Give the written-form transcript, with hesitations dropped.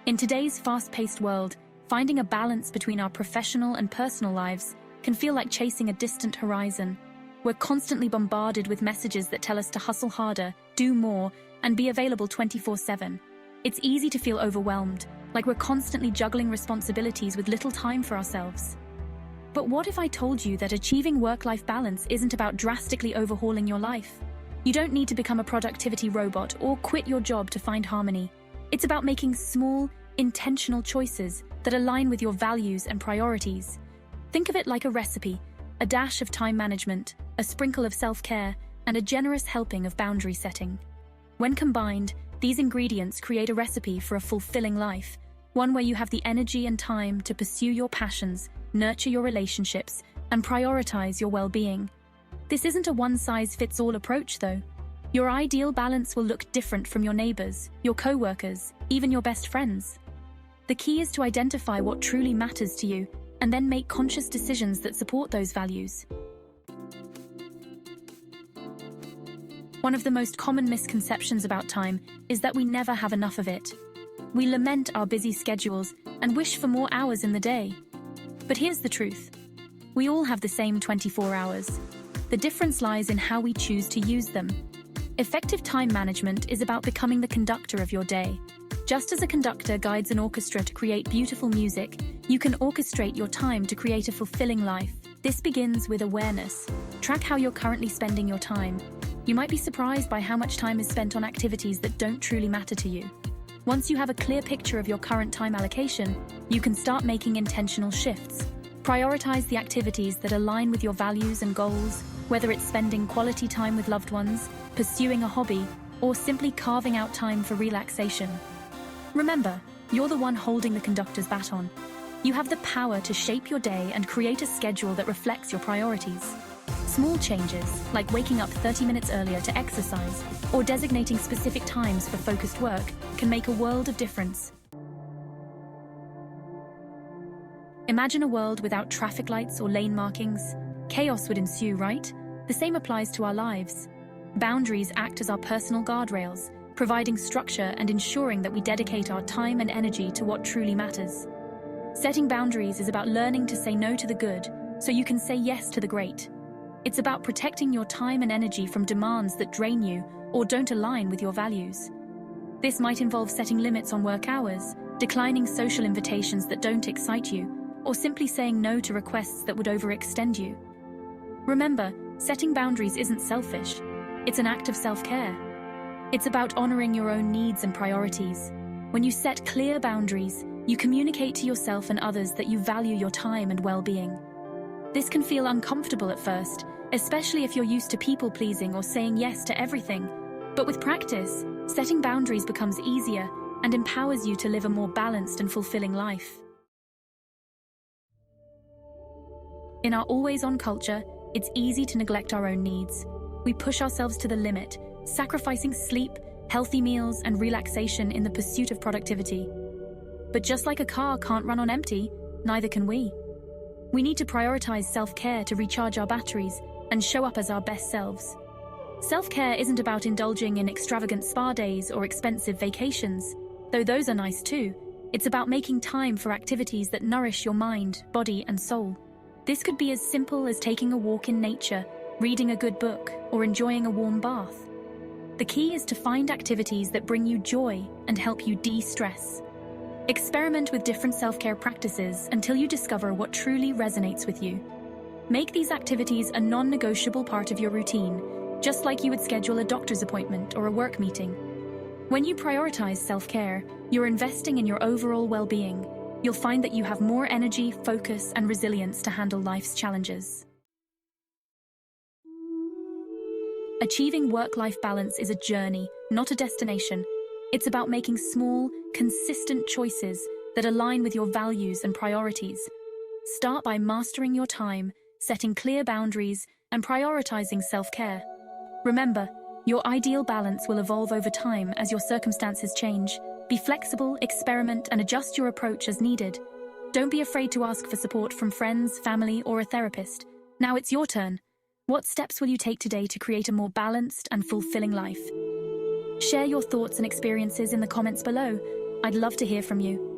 In today's fast-paced world, finding a balance between our professional and personal lives can feel like chasing a distant horizon. We're constantly bombarded with messages that tell us to hustle harder, do more, and be available 24/7. It's easy to feel overwhelmed, like we're constantly juggling responsibilities with little time for ourselves. But what if I told you that achieving work-life balance isn't about drastically overhauling your life? You don't need to become a productivity robot or quit your job to find harmony. It's about making small, intentional choices that align with your values and priorities. Think of it like a recipe, a dash of time management, a sprinkle of self-care, and a generous helping of boundary setting. When combined, these ingredients create a recipe for a fulfilling life, one where you have the energy and time to pursue your passions, nurture your relationships, and prioritize your well-being. This isn't a one-size-fits-all approach, though. Your ideal balance will look different from your neighbors, your co-workers, even your best friends. The key is to identify what truly matters to you and then make conscious decisions that support those values. One of the most common misconceptions about time is that we never have enough of it. We lament our busy schedules and wish for more hours in the day. But here's the truth. We all have the same 24 hours. The difference lies in how we choose to use them. Effective time management is about becoming the conductor of your day. Just as a conductor guides an orchestra to create beautiful music, you can orchestrate your time to create a fulfilling life. This begins with awareness. Track how you're currently spending your time. You might be surprised by how much time is spent on activities that don't truly matter to you. Once you have a clear picture of your current time allocation, you can start making intentional shifts. Prioritize the activities that align with your values and goals, whether it's spending quality time with loved ones, pursuing a hobby, or simply carving out time for relaxation. Remember, you're the one holding the conductor's baton. You have the power to shape your day and create a schedule that reflects your priorities. Small changes, like waking up 30 minutes earlier to exercise or designating specific times for focused work, can make a world of difference. Imagine a world without traffic lights or lane markings. Chaos would ensue, right? The same applies to our lives. Boundaries act as our personal guardrails, providing structure and ensuring that we dedicate our time and energy to what truly matters. Setting boundaries is about learning to say no to the good, so you can say yes to the great. It's about protecting your time and energy from demands that drain you or don't align with your values. This might involve setting limits on work hours, declining social invitations that don't excite you, or simply saying no to requests that would overextend you. Remember, setting boundaries isn't selfish. It's an act of self-care. It's about honoring your own needs and priorities. When you set clear boundaries, you communicate to yourself and others that you value your time and well-being. This can feel uncomfortable at first, especially if you're used to people-pleasing or saying yes to everything. But with practice, setting boundaries becomes easier and empowers you to live a more balanced and fulfilling life. In our always-on culture, it's easy to neglect our own needs. We push ourselves to the limit, sacrificing sleep, healthy meals, and relaxation in the pursuit of productivity. But just like a car can't run on empty, neither can we. We need to prioritize self-care to recharge our batteries and show up as our best selves. Self-care isn't about indulging in extravagant spa days or expensive vacations, though those are nice too. It's about making time for activities that nourish your mind, body, and soul. This could be as simple as taking a walk in nature, reading a good book, or enjoying a warm bath. The key is to find activities that bring you joy and help you de-stress. Experiment with different self-care practices until you discover what truly resonates with you. Make these activities a non-negotiable part of your routine, just like you would schedule a doctor's appointment or a work meeting. When you prioritize self-care, you're investing in your overall well-being. You'll find that you have more energy, focus, and resilience to handle life's challenges. Achieving work-life balance is a journey, not a destination. It's about making small, consistent choices that align with your values and priorities. Start by mastering your time, setting clear boundaries, and prioritizing self-care. Remember, your ideal balance will evolve over time as your circumstances change. Be flexible, experiment, and adjust your approach as needed. Don't be afraid to ask for support from friends, family, or a therapist. Now it's your turn. What steps will you take today to create a more balanced and fulfilling life? Share your thoughts and experiences in the comments below. I'd love to hear from you.